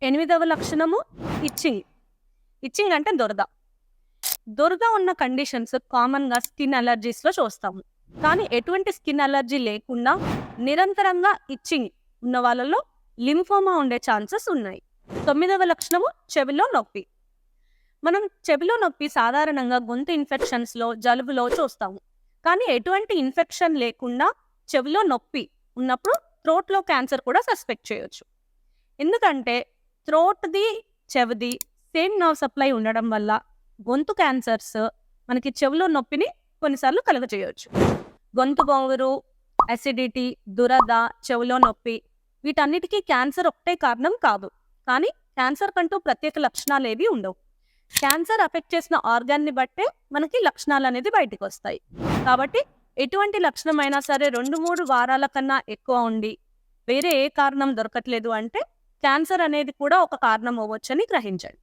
ఎనిమిదవ లక్షణము itching. Itching అంటే దురద. దురద ఉన్న కండిషన్స్ కామన్‌గా స్కిన్ అలర్జీస్‌లో చూస్తాము. కానీ ఎటువంటి స్కిన్ అలర్జీ లేకుండా నిరంతరంగా ఇచ్చింగ్ ఉన్న వాళ్ళలో లింఫోమా ఉండే ఛాన్సెస్ ఉన్నాయి. తొమ్మిదవ లక్షణము చెవిలో నొప్పి. మనం చెవిలో నొప్పి సాధారణంగా గొంతు ఇన్ఫెక్షన్స్‌లో, జలుబులో చూస్తాము. కానీ ఎటువంటి ఇన్ఫెక్షన్ లేకుండా చెవిలో నొప్పి ఉన్నప్పుడు థ్రోట్‌లో క్యాన్సర్ కూడా సస్పెక్ట్ చేయొచ్చు. ఎందుకంటే థ్రోట్‌ది, చెవిది సేమ్ నర్వ్ సప్లై ఉండడం వల్ల గొంతు క్యాన్సర్స్ మనకి చెవిలో నొప్పిని కొన్నిసార్లు కలుగజేయొచ్చు. గొంతు బొంగురు, అసిడిటీ, దురద, చెవిలో నొప్పి వీటన్నిటికీ క్యాన్సర్ ఒకటే కారణం కాదు. కానీ క్యాన్సర్ కంటూ ప్రత్యేక లక్షణాలేవి ఉండవు. క్యాన్సర్ అఫెక్ట్ చేసిన ఆర్గాన్ని బట్టే మనకి లక్షణాలు అనేది బయటికి వస్తాయి. కాబట్టి ఎటువంటి లక్షణమైనా సరే 2-3 వారాల కన్నా ఎక్కువ ఉండి వేరే ఏ కారణం దొరకట్లేదు అంటే క్యాన్సర్ అనేది కూడా ఒక కారణం అవ్వొచ్చని గ్రహించండి.